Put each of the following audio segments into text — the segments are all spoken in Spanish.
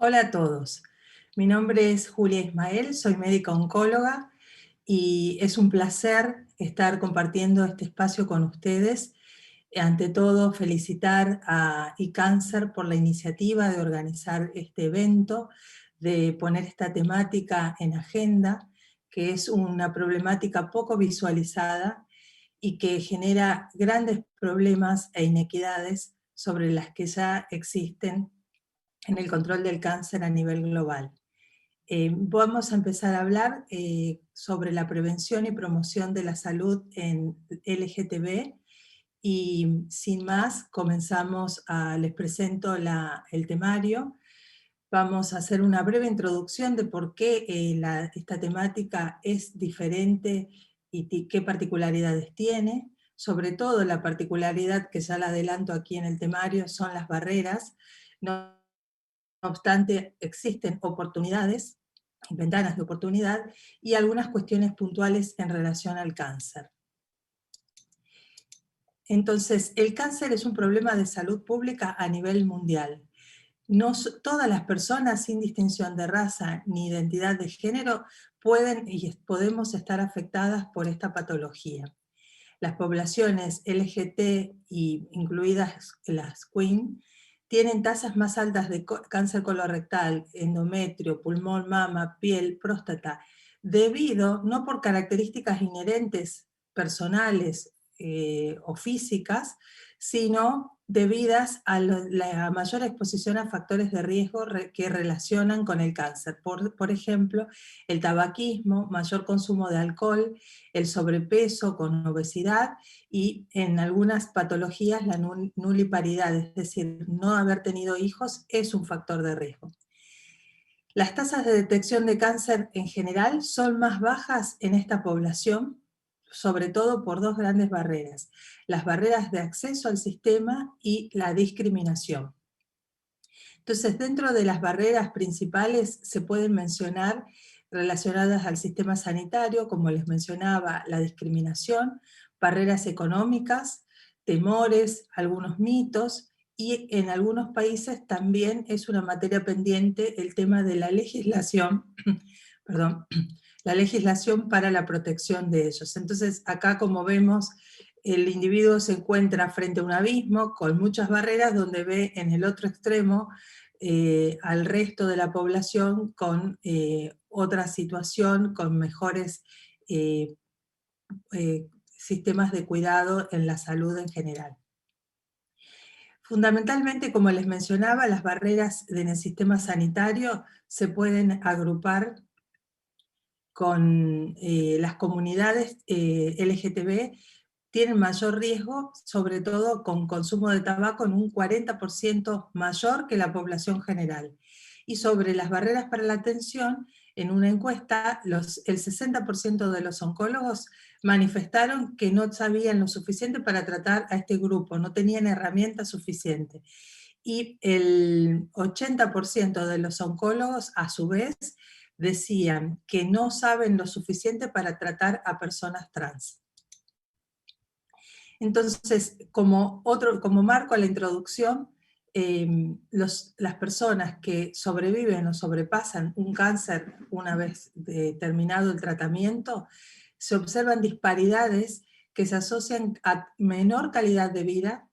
Hola a todos, mi nombre es Julia Ismael, soy médica oncóloga y es un placer estar compartiendo este espacio con ustedes. Ante todo, felicitar a iCáncer por la iniciativa de organizar este evento, de poner esta temática en agenda, que es una problemática poco visualizada y que genera grandes problemas e inequidades sobre las que ya existen en el control del cáncer a nivel global. Vamos a empezar a hablar sobre la prevención y promoción de la salud en LGTB y sin más les presento el temario. Vamos a hacer una breve introducción de por qué esta temática es diferente y qué particularidades tiene. Sobre todo la particularidad que ya la adelanto aquí en el temario son las barreras. No obstante, existen oportunidades, ventanas de oportunidad y algunas cuestiones puntuales en relación al cáncer. Entonces, el cáncer es un problema de salud pública a nivel mundial. No todas las personas, sin distinción de raza ni identidad de género, pueden y podemos estar afectadas por esta patología. Las poblaciones LGT, incluidas las QUEEN, tienen tasas más altas de cáncer colorectal, endometrio, pulmón, mama, piel, próstata, debido, no por características inherentes personales o físicas, sino debidas a la mayor exposición a factores de riesgo que relacionan con el cáncer. Por ejemplo, el tabaquismo, mayor consumo de alcohol, el sobrepeso con obesidad y en algunas patologías la nuliparidad, es decir, no haber tenido hijos es un factor de riesgo. Las tasas de detección de cáncer en general son más bajas en esta población, sobre todo por dos grandes barreras: las barreras de acceso al sistema y la discriminación. Entonces, dentro de las barreras principales se pueden mencionar relacionadas al sistema sanitario, como les mencionaba, la discriminación, barreras económicas, temores, algunos mitos, y en algunos países también es una materia pendiente el tema de la legislación, perdón, la legislación para la protección de ellos. Entonces, acá, como vemos, el individuo se encuentra frente a un abismo con muchas barreras, donde ve en el otro extremo al resto de la población con otra situación, con mejores sistemas de cuidado en la salud en general. Fundamentalmente, como les mencionaba, las barreras en el sistema sanitario se pueden agrupar con las comunidades LGTB. Tienen mayor riesgo, sobre todo con consumo de tabaco en un 40% mayor que la población general. Y sobre las barreras para la atención, en una encuesta, el 60% de los oncólogos manifestaron que no sabían lo suficiente para tratar a este grupo, no tenían herramientas suficientes. Y el 80% de los oncólogos, a su vez, decían que no saben lo suficiente para tratar a personas trans. Entonces, como marco a la introducción, las personas que sobreviven o sobrepasan un cáncer una vez terminado el tratamiento, se observan disparidades que se asocian a menor calidad de vida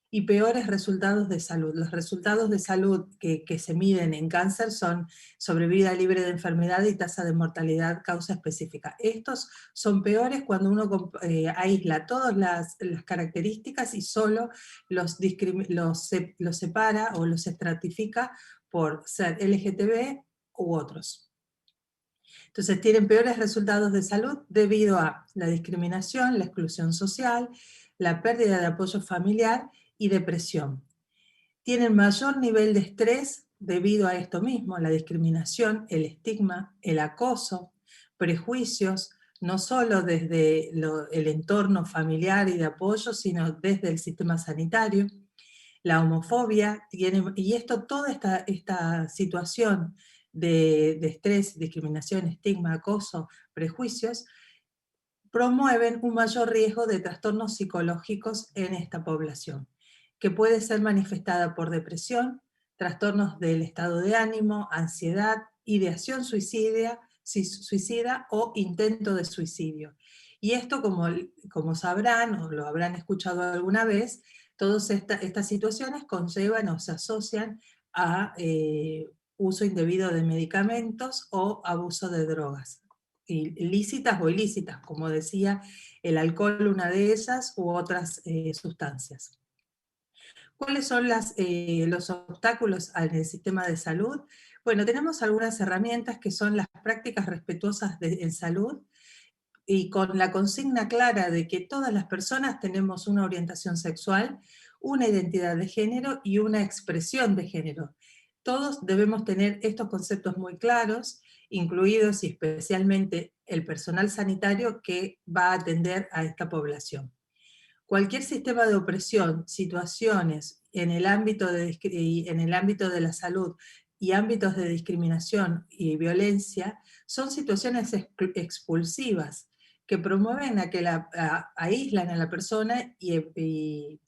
y peores resultados de salud. Los resultados de salud que se miden en cáncer son sobrevida libre de enfermedad y tasa de mortalidad causa específica. Estos son peores cuando uno aísla todas las características y solo los separa o los estratifica por ser LGTB u otros. Entonces tienen peores resultados de salud debido a la discriminación, la exclusión social, la pérdida de apoyo familiar y depresión. Tienen mayor nivel de estrés debido a esto mismo, la discriminación, el estigma, el acoso, prejuicios, no solo desde el entorno familiar y de apoyo, sino desde el sistema sanitario, la homofobia, y toda esta situación de estrés, discriminación, estigma, acoso, prejuicios, promueven un mayor riesgo de trastornos psicológicos en esta población, que puede ser manifestada por depresión, trastornos del estado de ánimo, ansiedad, ideación suicida o intento de suicidio. Y esto, como sabrán o lo habrán escuchado alguna vez, todas estas situaciones conllevan o se asocian a uso indebido de medicamentos o abuso de drogas, lícitas o ilícitas, como decía, el alcohol una de esas u otras sustancias. ¿Cuáles son los obstáculos en el sistema de salud? Bueno, tenemos algunas herramientas que son las prácticas respetuosas en salud, y con la consigna clara de que todas las personas tenemos una orientación sexual, una identidad de género y una expresión de género. Todos debemos tener estos conceptos muy claros, incluidos y especialmente el personal sanitario que va a atender a esta población. Cualquier sistema de opresión, situaciones en el ámbito de la salud y ámbitos de discriminación y violencia son situaciones expulsivas que promueven a que aíslan a la persona y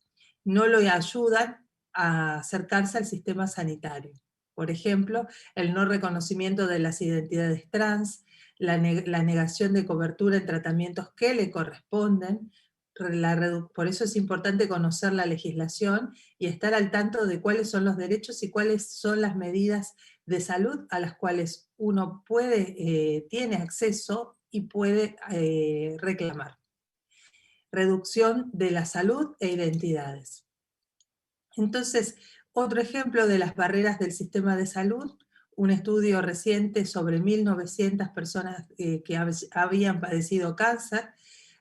no lo ayudan a acercarse al sistema sanitario. Por ejemplo, el no reconocimiento de las identidades trans, la negación de cobertura en tratamientos que le corresponden. Por eso es importante conocer la legislación y estar al tanto de cuáles son los derechos y cuáles son las medidas de salud a las cuales uno tiene acceso y puede reclamar. Reducción de la salud e identidades. Entonces, otro ejemplo de las barreras del sistema de salud, un estudio reciente sobre 1.900 personas que habían padecido cáncer,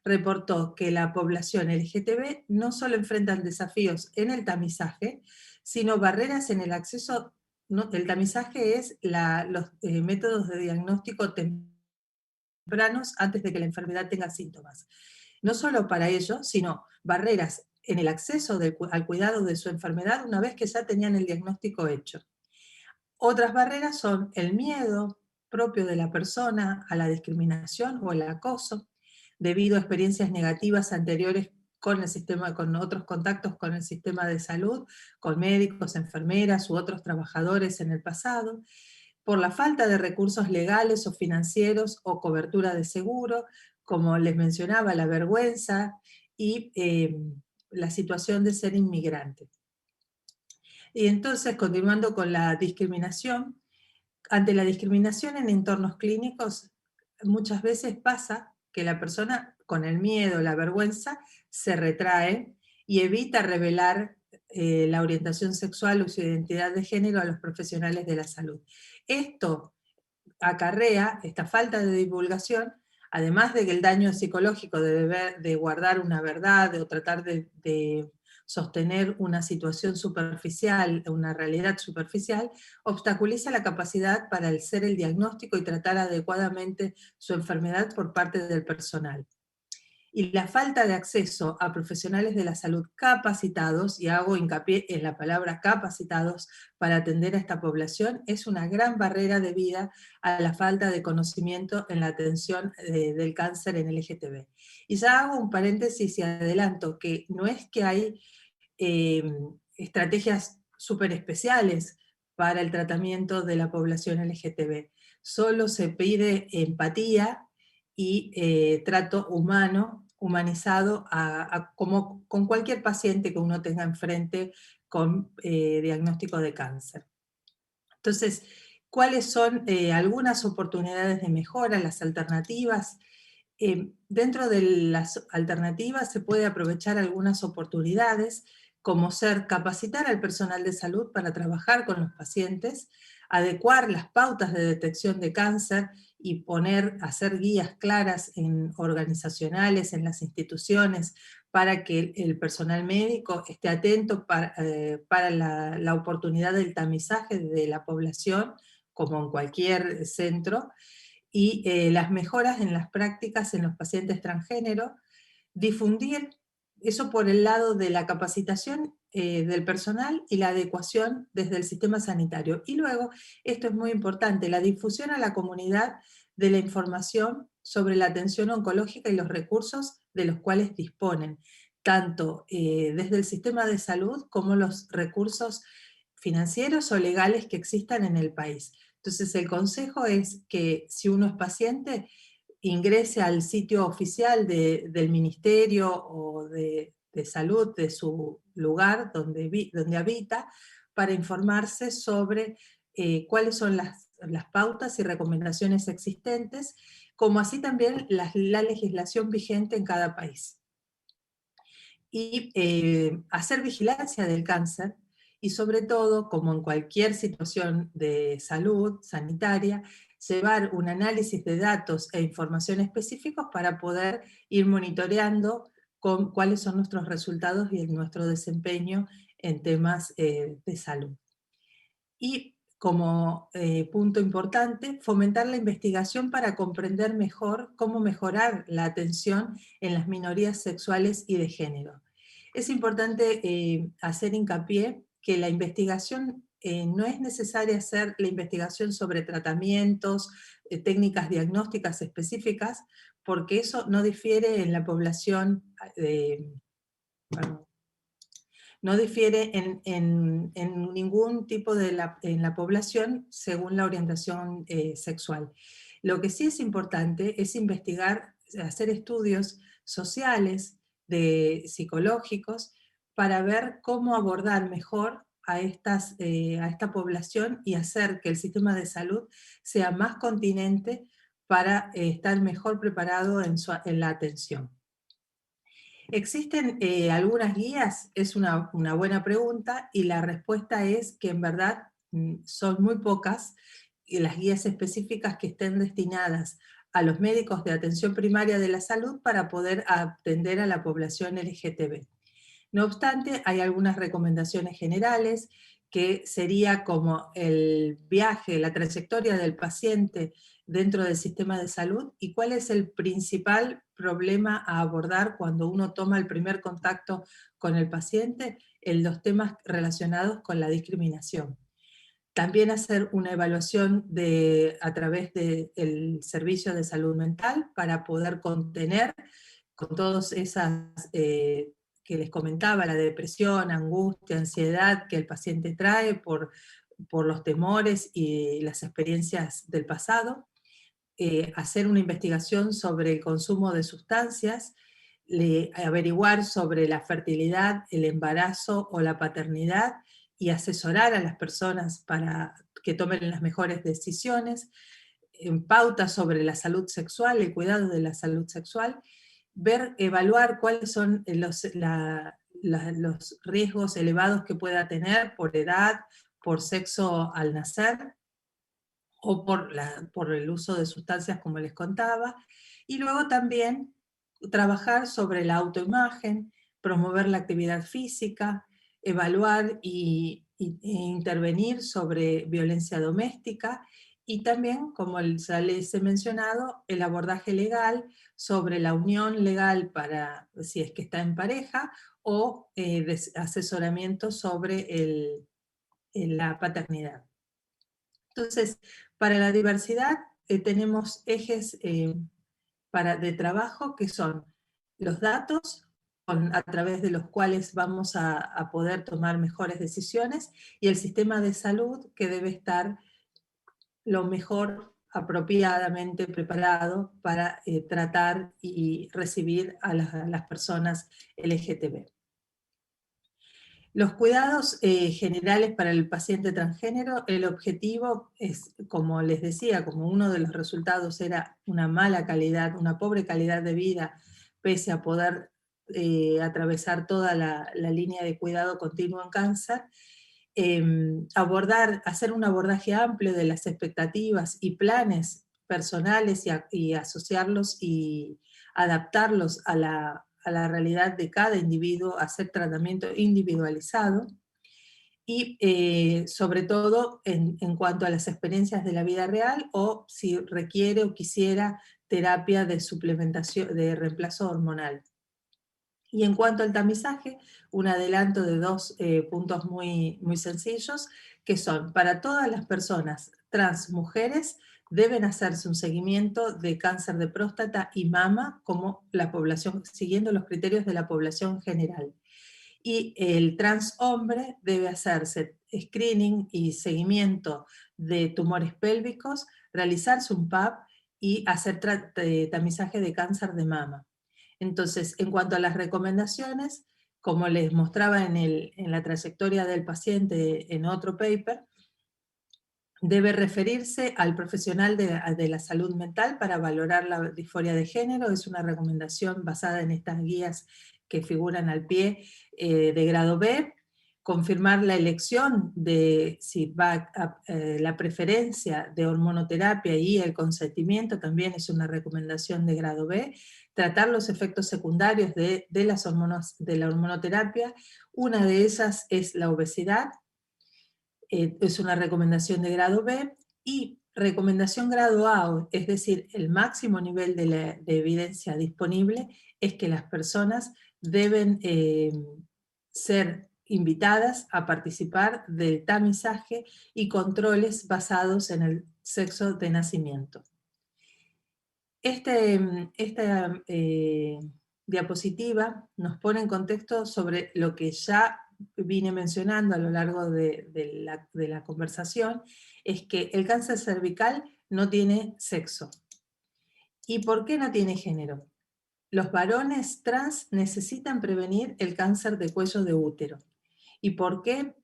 reportó que la población LGTB no solo enfrentan desafíos en el tamizaje, sino barreras en el acceso. El tamizaje es los métodos de diagnóstico tempranos antes de que la enfermedad tenga síntomas. No solo para ellos, sino barreras en el acceso al cuidado de su enfermedad una vez que ya tenían el diagnóstico hecho. Otras barreras son el miedo propio de la persona a la discriminación o el acoso, debido a experiencias negativas anteriores con otros contactos con el sistema de salud, con médicos, enfermeras u otros trabajadores en el pasado, por la falta de recursos legales o financieros o cobertura de seguro, como les mencionaba, la vergüenza y la situación de ser inmigrante. Y entonces, continuando con la discriminación, ante la discriminación en entornos clínicos, muchas veces pasa que la persona con el miedo, la vergüenza, se retrae y evita revelar la orientación sexual o su identidad de género a los profesionales de la salud. Esto acarrea, esta falta de divulgación, además de que el daño psicológico de guardar una verdad o tratar de sostener una situación superficial, una realidad superficial, obstaculiza la capacidad para hacer el diagnóstico y tratar adecuadamente su enfermedad por parte del personal. Y la falta de acceso a profesionales de la salud capacitados, y hago hincapié en la palabra capacitados, para atender a esta población, es una gran barrera debida a la falta de conocimiento en la atención del cáncer en el LGTB. Y ya hago un paréntesis y adelanto que no es que hay estrategias súper especiales para el tratamiento de la población LGTB. Solo se pide empatía y trato humano, humanizado, como con cualquier paciente que uno tenga enfrente con diagnóstico de cáncer. Entonces, ¿cuáles son algunas oportunidades de mejora, las alternativas? Dentro de las alternativas se puede aprovechar algunas oportunidades, como capacitar al personal de salud para trabajar con los pacientes, adecuar las pautas de detección de cáncer y hacer guías claras organizacionales en las instituciones para que el personal médico esté atento para la oportunidad del tamizaje de la población, como en cualquier centro, y las mejoras en las prácticas en los pacientes transgénero, difundir eso por el lado de la capacitación del personal y la adecuación desde el sistema sanitario. Y luego, esto es muy importante, la difusión a la comunidad de la información sobre la atención oncológica y los recursos de los cuales disponen, tanto desde el sistema de salud como los recursos financieros o legales que existan en el país. Entonces el consejo es que si uno es paciente, ingrese al sitio oficial del ministerio o de salud de su lugar donde habita, para informarse sobre cuáles son las pautas y recomendaciones existentes, como así también la legislación vigente en cada país. Y hacer vigilancia del cáncer, y sobre todo, como en cualquier situación de salud sanitaria, llevar un análisis de datos e información específicos para poder ir monitoreando cuáles son nuestros resultados y nuestro desempeño en temas de salud. Y como punto importante, fomentar la investigación para comprender mejor cómo mejorar la atención en las minorías sexuales y de género. Es importante hacer hincapié que la investigación no es necesaria hacer la investigación sobre tratamientos, técnicas diagnósticas específicas, porque eso no difiere en la población, perdón, no difiere en ningún tipo en la población según la orientación sexual. Lo que sí es importante es investigar, hacer estudios sociales, psicológicos, para ver cómo abordar mejor a esta población y hacer que el sistema de salud sea más continente para estar mejor preparado en la atención. ¿Existen algunas guías? Es una buena pregunta, y la respuesta es que en verdad son muy pocas las guías específicas que estén destinadas a los médicos de atención primaria de la salud para poder atender a la población LGTB. No obstante, hay algunas recomendaciones generales que sería como el viaje, la trayectoria del paciente dentro del sistema de salud y cuál es el principal problema a abordar cuando uno toma el primer contacto con el paciente, en los temas relacionados con la discriminación. También hacer una evaluación a través del servicio de salud mental para poder contener con todas esas que les comentaba, la depresión, angustia, ansiedad que el paciente trae por los temores y las experiencias del pasado. Hacer una investigación sobre el consumo de sustancias, averiguar sobre la fertilidad, el embarazo o la paternidad, y asesorar a las personas para que tomen las mejores decisiones, en pautas sobre la salud sexual, el cuidado de la salud sexual, evaluar cuáles son los riesgos elevados que pueda tener por edad, por sexo al nacer, o por el uso de sustancias como les contaba, y luego también trabajar sobre la autoimagen, promover la actividad física, evaluar e intervenir sobre violencia doméstica, y también, como ya les he mencionado, el abordaje legal sobre la unión legal para si es que está en pareja, o asesoramiento sobre la paternidad. Entonces, para la diversidad tenemos ejes de trabajo que son los datos, a través de los cuales vamos a poder tomar mejores decisiones, y el sistema de salud, que debe estar lo mejor apropiadamente preparado para tratar y recibir a las personas LGTB. Los cuidados generales para el paciente transgénero, el objetivo es, como les decía, como uno de los resultados era una mala calidad, una pobre calidad de vida, pese a poder atravesar toda la línea de cuidado continuo en cáncer, hacer un abordaje amplio de las expectativas y planes personales, y asociarlos y adaptarlos a la realidad de cada individuo, hacer tratamiento individualizado, y sobre todo en cuanto a las experiencias de la vida real, o si requiere o quisiera terapia de suplementación, de reemplazo hormonal. Y en cuanto al tamizaje, un adelanto de dos puntos muy, muy sencillos, que son: para todas las personas trans mujeres deben hacerse un seguimiento de cáncer de próstata y mama como la población, siguiendo los criterios de la población general. y el trans hombre debe hacerse screening y seguimiento de tumores pélvicos, realizarse un PAP y hacer tamizaje de cáncer de mama. Entonces, en cuanto a las recomendaciones, como les mostraba en la trayectoria del paciente en otro paper, debe referirse al profesional de la salud mental para valorar la disforia de género. Es una recomendación basada en estas guías que figuran al pie de grado B. Confirmar la elección de si va la preferencia de hormonoterapia y el consentimiento también es una recomendación de grado B. Tratar los efectos secundarios de las hormonas, de la hormonoterapia. Una de esas es la obesidad. Es una recomendación de grado B, y recomendación grado A, es decir, el máximo nivel de evidencia disponible, es que las personas deben ser invitadas a participar del tamizaje y controles basados en el sexo de nacimiento. Esta diapositiva nos pone en contexto sobre lo que ya vine mencionando a lo largo de la conversación, es que el cáncer cervical no tiene sexo. ¿Y por qué no tiene género? Los varones trans necesitan prevenir el cáncer de cuello de útero. ¿Y por qué?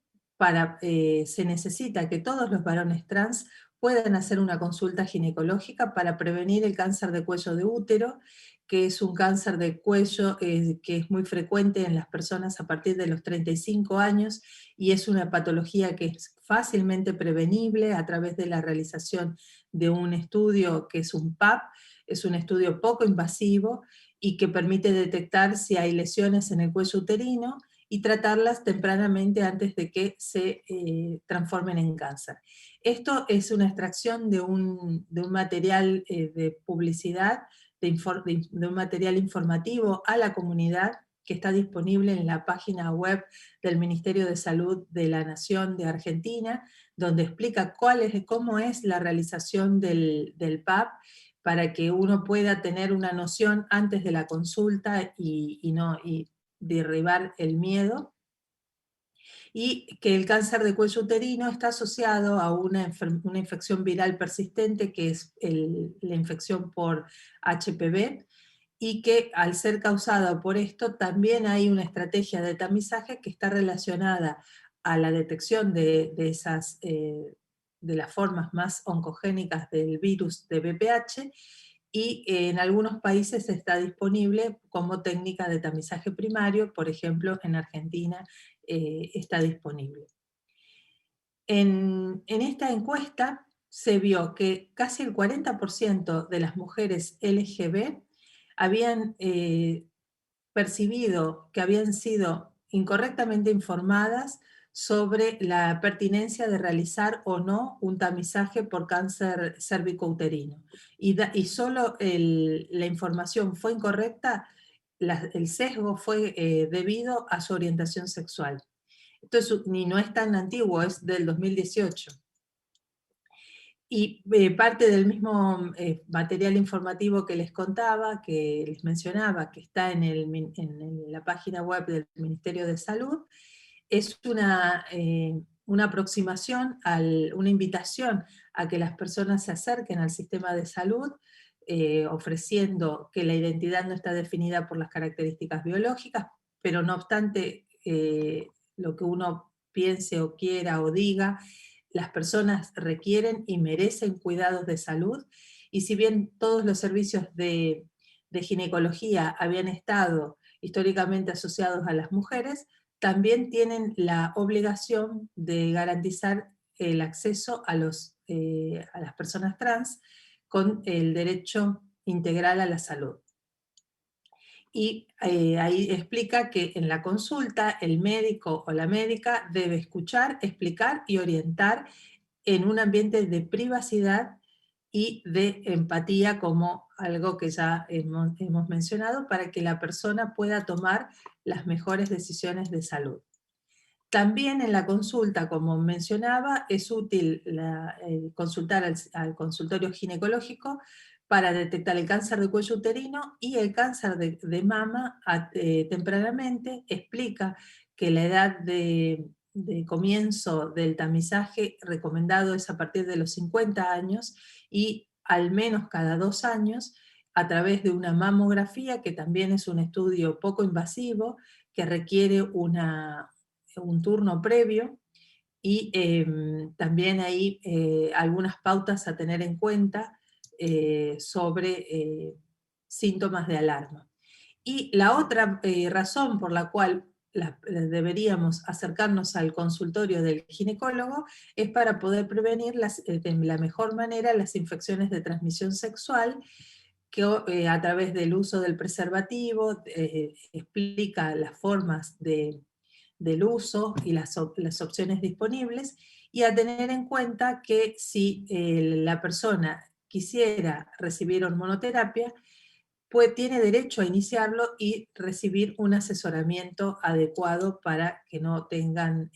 Se necesita que todos los varones trans puedan hacer una consulta ginecológica para prevenir el cáncer de cuello de útero, que es un cáncer de cuello que es muy frecuente en las personas a partir de los 35 años y es una patología que es fácilmente prevenible a través de la realización de un estudio que es un PAP, es un estudio poco invasivo y que permite detectar si hay lesiones en el cuello uterino y tratarlas tempranamente antes de que se transformen en cáncer. Esto es una extracción de un material de publicidad, de un material informativo a la comunidad que está disponible en la página web del Ministerio de Salud de la Nación de Argentina, donde explica cómo es la realización del PAP, para que uno pueda tener una noción antes de la consulta y derribar el miedo, y que el cáncer de cuello uterino está asociado a una infección viral persistente, que es la infección por HPV, y que al ser causada por esto también hay una estrategia de tamizaje que está relacionada a la detección de las formas más oncogénicas del virus de VPH, y en algunos países está disponible como técnica de tamizaje primario, por ejemplo en Argentina está disponible. En esta encuesta se vio que casi el 40% de las mujeres LGB habían percibido que habían sido incorrectamente informadas sobre la pertinencia de realizar o no un tamizaje por cáncer cérvico-uterino. Y solo la información fue incorrecta, el sesgo fue debido a su orientación sexual. Esto ni no es tan antiguo, es del 2018. Y parte del mismo material informativo que les contaba, que les mencionaba, que está en la página web del Ministerio de Salud, es una aproximación, una invitación a que las personas se acerquen al sistema de salud, ofreciendo que la identidad no está definida por las características biológicas, pero no obstante lo que uno piense o quiera o diga, las personas requieren y merecen cuidados de salud, y si bien todos los servicios de ginecología habían estado históricamente asociados a las mujeres, también tienen la obligación de garantizar el acceso a las personas trans con el derecho integral a la salud. Y ahí explica que en la consulta el médico o la médica debe escuchar, explicar y orientar en un ambiente de privacidad y de empatía, como algo que ya hemos mencionado, para que la persona pueda tomar las mejores decisiones de salud. También en la consulta, como mencionaba, es útil consultar al consultorio ginecológico para detectar el cáncer de cuello uterino y el cáncer de mama tempranamente. Explica que la edad de comienzo del tamizaje recomendado es a partir de los 50 años y al menos cada 2 años a través de una mamografía, que también es un estudio poco invasivo, que requiere un turno previo, y también hay algunas pautas a tener en cuenta sobre síntomas de alarma. Y la otra razón por la cual deberíamos acercarnos al consultorio del ginecólogo es para poder prevenir de la mejor manera las infecciones de transmisión sexual, que a través del uso del preservativo explica las formas del uso y las opciones disponibles, y a tener en cuenta que si la persona quisiera recibir hormonoterapia, pues tiene derecho a iniciarlo y recibir un asesoramiento adecuado para que no tengan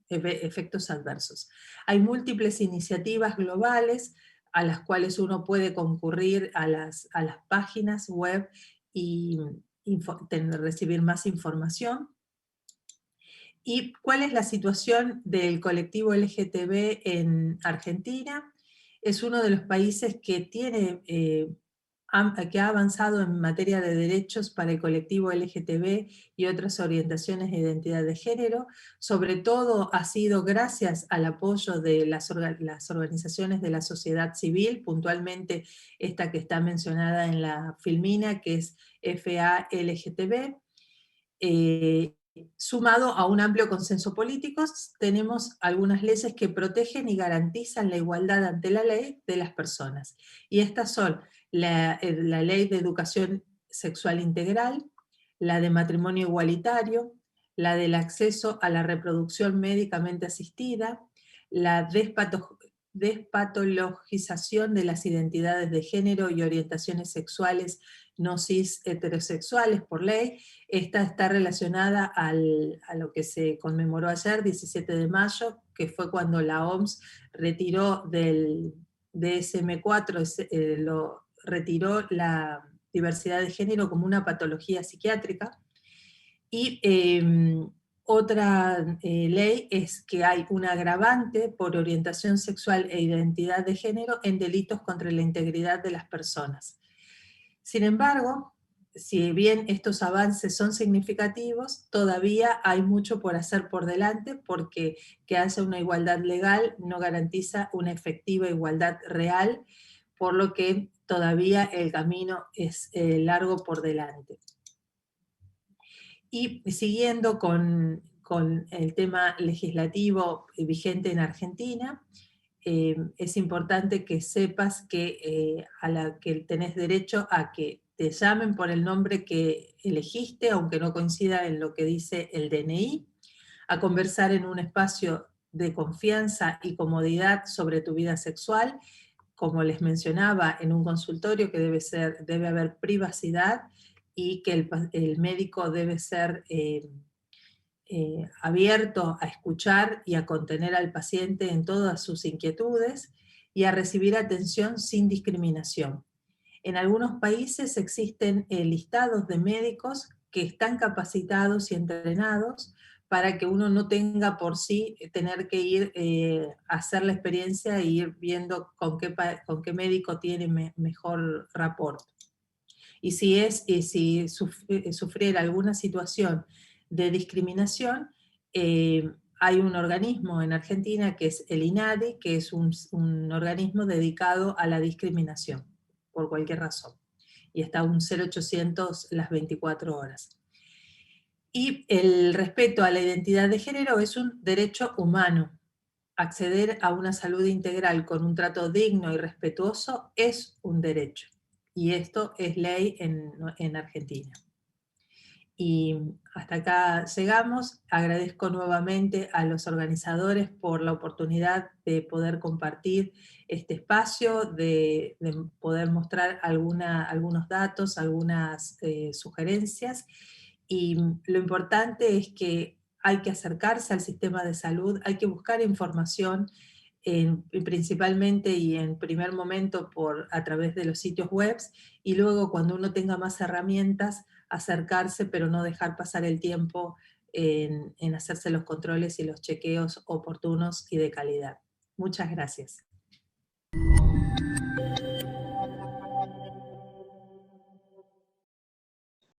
efectos adversos. Hay múltiples iniciativas globales a las cuales uno puede concurrir a las páginas web y recibir más información. ¿Y cuál es la situación del colectivo LGTB en Argentina? Es uno de los países que que ha avanzado en materia de derechos para el colectivo LGTB y otras orientaciones de identidad de género. Sobre todo ha sido gracias al apoyo de las organizaciones de la sociedad civil, puntualmente esta que está mencionada en la filmina, que es FA-LGTB. Sumado a un amplio consenso político, tenemos algunas leyes que protegen y garantizan la igualdad ante la ley de las personas. Y estas son la Ley de Educación Sexual Integral, la de Matrimonio Igualitario, la del acceso a la reproducción médicamente asistida, la despatologización de las identidades de género y orientaciones sexuales no cis heterosexuales por ley. Esta está relacionada a lo que se conmemoró ayer, 17 de mayo, que fue cuando la OMS retiró del DSM-4, retiró la diversidad de género como una patología psiquiátrica. Y otra ley es que hay un agravante por orientación sexual e identidad de género en delitos contra la integridad de las personas. Sin embargo, si bien estos avances son significativos, todavía hay mucho por hacer por delante, porque que haya una igualdad legal no garantiza una efectiva igualdad real, por lo que todavía el camino es largo por delante. Y siguiendo con el tema legislativo vigente en Argentina, es importante que sepas que tenés derecho a que te llamen por el nombre que elegiste, aunque no coincida en lo que dice el DNI, a conversar en un espacio de confianza y comodidad sobre tu vida sexual, como les mencionaba, en un consultorio que debe haber privacidad, y que el médico debe ser abierto a escuchar y a contener al paciente en todas sus inquietudes y a recibir atención sin discriminación. En algunos países existen listados de médicos que están capacitados y entrenados para que uno no tenga por sí tener que ir a hacer la experiencia e ir viendo con qué médico tiene mejor rapport. Y si sufriera alguna situación de discriminación, hay un organismo en Argentina que es el INADI, que es un organismo dedicado a la discriminación, por cualquier razón. Y está un 0800 las 24 horas. Y el respeto a la identidad de género es un derecho humano. Acceder a una salud integral con un trato digno y respetuoso es un derecho. Y esto es ley en Argentina. Y hasta acá llegamos. Agradezco nuevamente a los organizadores por la oportunidad de poder compartir este espacio, de poder mostrar algunos datos, algunas sugerencias. Y lo importante es que hay que acercarse al sistema de salud, hay que buscar información, principalmente y en primer momento a través de los sitios web, y luego cuando uno tenga más herramientas, acercarse, pero no dejar pasar el tiempo en hacerse los controles y los chequeos oportunos y de calidad. Muchas gracias.